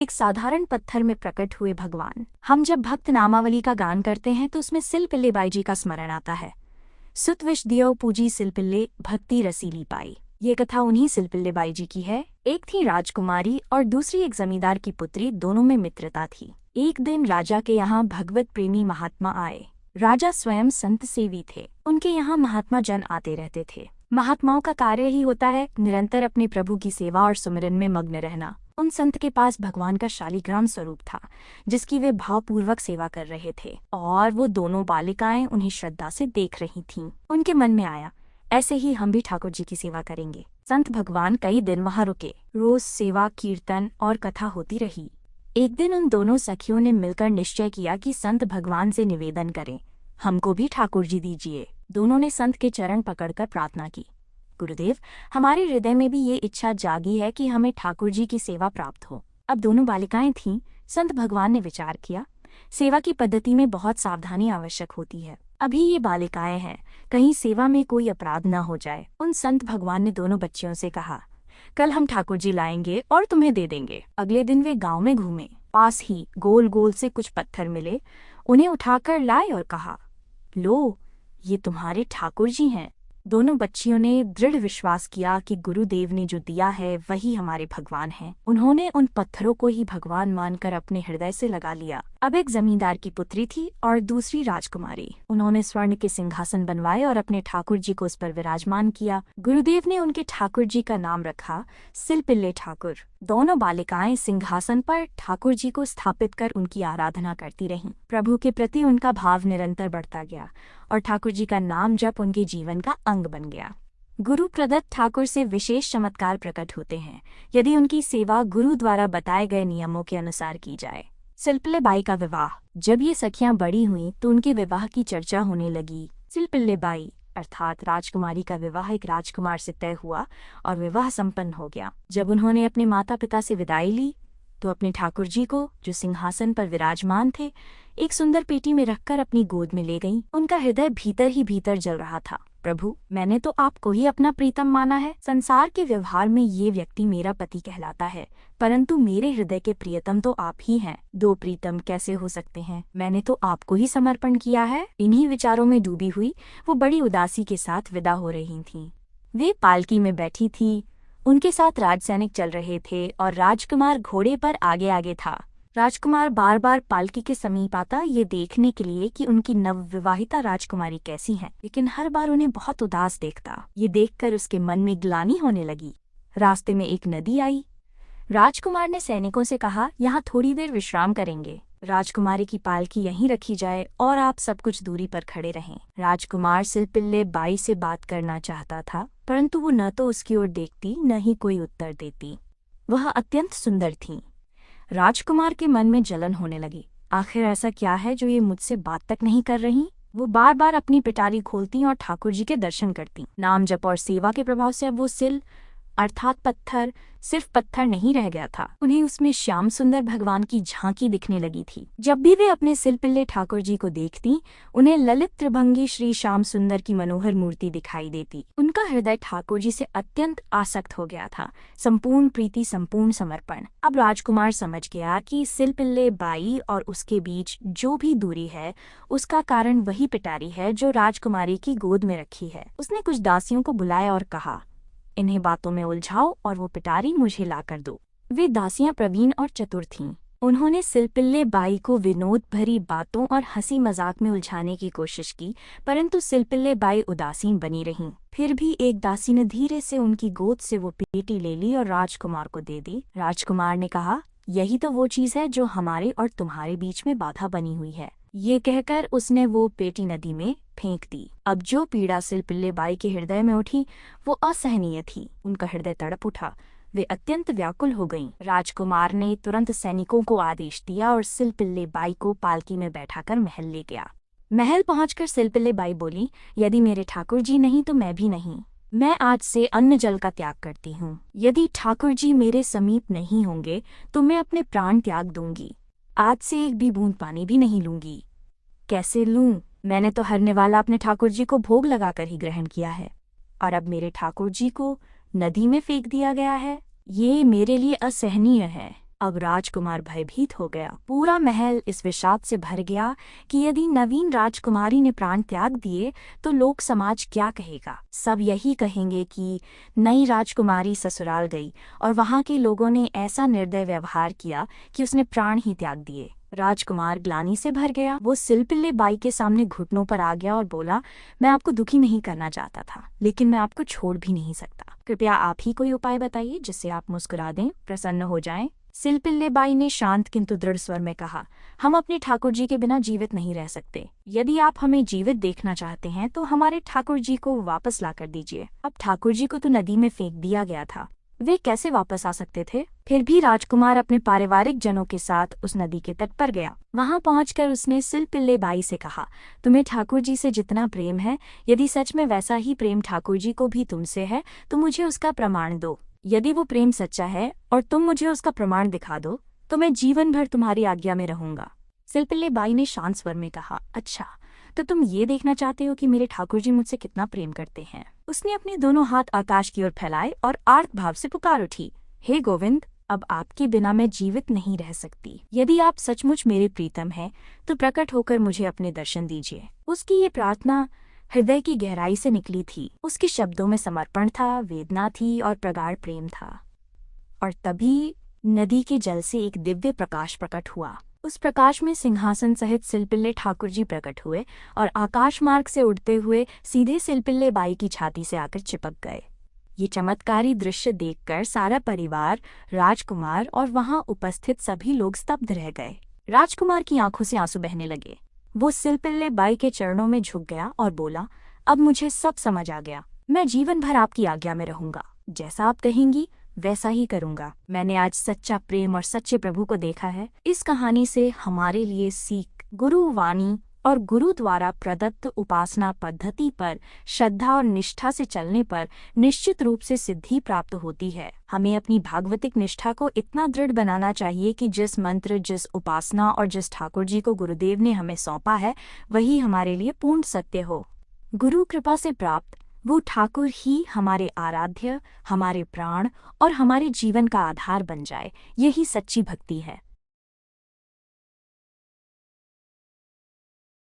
एक साधारण पत्थर में प्रकट हुए भगवान। हम जब भक्त नामावली का गान करते हैं तो उसमें सिलपिल्ले बाई जी का स्मरण आता है। सुत विष दियो पूजी सिलपिल्ले भक्ति रसीली पाई। ये कथा उन्हीं सिलपिल्ले बाई जी की है। एक थी राजकुमारी और दूसरी एक जमींदार की पुत्री, दोनों में मित्रता थी। एक दिन राजा के यहाँ भगवत प्रेमी महात्मा आए। राजा स्वयं संत सेवी थे। उनके यहाँ महात्मा जन आते रहते थे। महात्माओं का कार्य ही होता है निरंतर अपने प्रभु की सेवा और सुमिरन में मग्न रहना। उन संत के पास भगवान का शालिग्राम स्वरूप था, जिसकी वे भावपूर्वक सेवा कर रहे थे, और वो दोनों बालिकाएं उन्हें श्रद्धा से देख रही थीं। उनके मन में आया, ऐसे ही हम भी ठाकुर जी की सेवा करेंगे। संत भगवान कई दिन वहां रुके। रोज सेवा, कीर्तन और कथा होती रही। एक दिन उन दोनों सखियों ने मिलकर निश्चय किया कि संत भगवान से निवेदन करें, हमको भी ठाकुर जी दीजिए। दोनों ने संत के चरण पकड़कर प्रार्थना की, गुरुदेव, हमारे हृदय में भी ये इच्छा जागी है कि हमें ठाकुर जी की सेवा प्राप्त हो। अब दोनों बालिकाएं थीं। संत भगवान ने विचार किया, सेवा की पद्धति में बहुत सावधानी आवश्यक होती है। अभी ये बालिकाएं हैं, कहीं सेवा में कोई अपराध न हो जाए। उन संत भगवान ने दोनों बच्चियों से कहा, कल हम ठाकुर जी लाएंगे और तुम्हें दे देंगे। अगले दिन वे गांव में घूमे। पास ही गोल गोल से कुछ पत्थर मिले। उन्हें उठाकर लाए और कहा, लो, ये तुम्हारे ठाकुर जी हैं। दोनों बच्चियों ने दृढ़ विश्वास किया कि गुरुदेव ने जो दिया है वही हमारे भगवान हैं। उन्होंने उन पत्थरों को ही भगवान मानकर अपने हृदय से लगा लिया। अब एक जमींदार की पुत्री थी और दूसरी राजकुमारी। उन्होंने स्वर्ण के सिंहासन बनवाए और अपने ठाकुर जी को उस पर विराजमान किया। गुरुदेव ने उनके ठाकुर जी का नाम रखा सिलपिल्ले ठाकुर। दोनों बालिकाएं सिंहासन पर ठाकुर जी को स्थापित कर उनकी आराधना करती रहीं। प्रभु के प्रति उनका भाव निरंतर बढ़ता गया और ठाकुर जी का नाम जप उनके जीवन का अंग बन गया। गुरु प्रदत्त ठाकुर से विशेष चमत्कार प्रकट होते हैं यदि उनकी सेवा गुरु द्वारा बताए गए नियमों के अनुसार की जाए। सिलपिल्ले बाई का विवाह। जब ये सखियां बड़ी हुईं तो उनके विवाह की चर्चा होने लगी। सिलपिल्ले बाई अर्थात राजकुमारी का विवाह एक राजकुमार से तय हुआ और विवाह संपन्न हो गया। जब उन्होंने अपने माता पिता से विदाई ली तो अपने ठाकुर जी को, जो सिंहासन पर विराजमान थे, एक सुंदर पेटी में रखकर अपनी गोद में ले गईं। उनका हृदय भीतर ही भीतर जल रहा था। प्रभु, मैंने तो आपको ही अपना प्रीतम माना है। संसार के व्यवहार में ये व्यक्ति मेरा पति कहलाता है, परंतु मेरे हृदय के प्रियतम तो आप ही हैं। दो प्रीतम कैसे हो सकते हैं? मैंने तो आपको ही समर्पण किया है। इन्हीं विचारों में डूबी हुई वो बड़ी उदासी के साथ विदा हो रही थीं। वे पालकी में बैठी थी। उनके साथ राजसैनिक चल रहे थे और राजकुमार घोड़े पर आगे आगे था। राजकुमार बार बार पालकी के समीप आता ये देखने के लिए कि उनकी नवविवाहिता राजकुमारी कैसी है, लेकिन हर बार उन्हें बहुत उदास देखता। ये देखकर उसके मन में ग्लानि होने लगी। रास्ते में एक नदी आई। राजकुमार ने सैनिकों से कहा, यहाँ थोड़ी देर विश्राम करेंगे। राजकुमारी की पालकी यहीं रखी जाए और आप सब कुछ दूरी पर खड़े रहें। राजकुमार सिलपिल्ले बाई से बात करना चाहता था, परंतु वो न तो उसकी ओर देखती न ही कोई उत्तर देती। वह अत्यंत सुंदर थीं। राजकुमार के मन में जलन होने लगी। आखिर ऐसा क्या है जो ये मुझसे बात तक नहीं कर रही? वो बार बार अपनी पिटारी खोलती और ठाकुर जी के दर्शन करती। नाम जप और सेवा के प्रभाव से अब वो सिल अर्थात पत्थर सिर्फ पत्थर नहीं रह गया था। उन्हें उसमें श्याम सुंदर भगवान की झांकी दिखने लगी थी। जब भी वे अपने सिलपिल्ले ठाकुर जी को देखती, उन्हें ललित त्रिभंगी श्री श्याम सुंदर की मनोहर मूर्ति दिखाई देती। उनका हृदय ठाकुर जी से अत्यंत आसक्त हो गया था। संपूर्ण प्रीति, संपूर्ण समर्पण। अब राजकुमार समझ गया कि सिलपिल्ले बाई और उसके बीच जो भी दूरी है, उसका कारण वही पिटारी है जो राजकुमारी की गोद में रखी है। उसने कुछ दासियों को बुलाया और कहा, इन्हें बातों में उलझाओ और वो पिटारी मुझे ला कर दो। वे दासियां प्रवीण और चतुर थीं। उन्होंने सिलपिल्ले बाई को विनोद भरी बातों और हंसी मजाक में उलझाने की कोशिश की, परंतु सिलपिल्ले बाई उदासीन बनी रहीं। फिर भी एक दासी ने धीरे से उनकी गोद से वो पेटी ले ली और राजकुमार को दे दी। राजकुमार ने कहा, यही तो वो चीज है जो हमारे और तुम्हारे बीच में बाधा बनी हुई है। ये कहकर उसने वो पेटी नदी में फेंक दी। अब जो पीड़ा सिलपिल्ले बाई के हृदय में उठी वो असहनीय थी। उनका हृदय तड़प उठा। वे अत्यंत व्याकुल हो गईं। राजकुमार ने तुरंत सैनिकों को आदेश दिया और सिलपिल्ले बाई को पालकी में बैठाकर महल ले गया। महल पहुंचकर सिलपिल्ले बाई बोली, यदि मेरे ठाकुर जी नहीं तो मैं भी नहीं। मैं आज से अन्न जल का त्याग करती हूँ। यदि ठाकुर जी मेरे समीप नहीं होंगे तो मैं अपने प्राण त्याग दूंगी। आज से एक भी बूंद पानी भी नहीं लूंगी। कैसे लूं? मैंने तो हरने वाला अपने ठाकुर जी को भोग लगाकर ही ग्रहण किया है, और अब मेरे ठाकुर जी को नदी में फेंक दिया गया है। ये मेरे लिए असहनीय है। अब राजकुमार भयभीत हो गया। पूरा महल इस विषाद से भर गया कि यदि नवीन राजकुमारी ने प्राण त्याग दिए तो लोक समाज क्या कहेगा। सब यही कहेंगे कि नई राजकुमारी ससुराल गई और वहां के लोगों ने ऐसा निर्दय व्यवहार किया कि उसने प्राण ही त्याग दिए। राजकुमार ग्लानि से भर गया। वो सिलपिल्ले बाई के सामने घुटनों पर आ गया और बोला, मैं आपको दुखी नहीं करना चाहता था, लेकिन मैं आपको छोड़ भी नहीं सकता। कृपया आप ही कोई उपाय बताइए जिससे आप मुस्कुरा दें, प्रसन्न हो जाएं। सिलपिल्ले बाई ने शांत किंतु दृढ़ स्वर में कहा, हम अपने ठाकुर जी के बिना जीवित नहीं रह सकते। यदि आप हमें जीवित देखना चाहते हैं तो हमारे ठाकुर जी को वापस ला कर दीजिए। अब ठाकुर जी को तो नदी में फेंक दिया गया था, वे कैसे वापस आ सकते थे। फिर भी राजकुमार अपने पारिवारिक जनों के साथ उस नदी के तट पर गया। वहां पहुंचकर उसने सिलपिल्ले बाई से कहा, तुम्हें ठाकुर जी से जितना प्रेम है, यदि सच में वैसा ही प्रेम ठाकुर जी को भी तुमसे है तो मुझे उसका प्रमाण दो। यदि वो प्रेम सच्चा है और तुम मुझे उसका प्रमाण दिखा दो तो मैं जीवन भर तुम्हारी आज्ञा में रहूंगा। सिलपिल्ले बाई ने शांत स्वर में कहा, अच्छा, तो तुम ये देखना चाहते हो कि मेरे ठाकुर जी मुझसे कितना प्रेम करते हैं। उसने अपने दोनों हाथ आकाश की ओर फैलाए और आर्त भाव से पुकार उठी, हे गोविंद, अब आपके बिना मैं जीवित नहीं रह सकती। यदि आप सचमुच मेरे प्रीतम हैं तो प्रकट होकर मुझे अपने दर्शन दीजिए। उसकी ये प्रार्थना हृदय की गहराई से निकली थी। उसके शब्दों में समर्पण था, वेदना थी और प्रगाढ़ प्रेम था। और तभी नदी के जल से एक दिव्य प्रकाश प्रकट हुआ। उस प्रकाश में सिंहासन सहित सिलपिल्ले ठाकुर जी प्रकट हुए और आकाश मार्ग से उड़ते हुए सीधे सिलपिल्ले बाई की छाती से आकर चिपक गए। ये चमत्कारी दृश्य देखकर सारा परिवार, राजकुमार और वहां उपस्थित सभी लोग स्तब्ध रह गए। राजकुमार की आंखों से आंसू बहने लगे। वो सिलपिल्ले बाई के चरणों में झुक गया और बोला, अब मुझे सब समझ आ गया। मैं जीवन भर आपकी आज्ञा में रहूंगा। जैसा आप कहेंगी वैसा ही करूंगा। मैंने आज सच्चा प्रेम और सच्चे प्रभु को देखा है। इस कहानी से हमारे लिए सीख, गुरु वाणी और गुरु द्वारा प्रदत्त उपासना पद्धति पर श्रद्धा और निष्ठा से चलने पर निश्चित रूप से सिद्धि प्राप्त होती है। हमें अपनी भागवतिक निष्ठा को इतना दृढ़ बनाना चाहिए कि जिस मंत्र, जिस उपासना और जिस ठाकुर जी को गुरुदेव ने हमें सौंपा है वही हमारे लिए पूर्ण सत्य हो। गुरु कृपा से प्राप्त वो ठाकुर ही हमारे आराध्य, हमारे प्राण और हमारे जीवन का आधार बन जाए। यही सच्ची भक्ति है।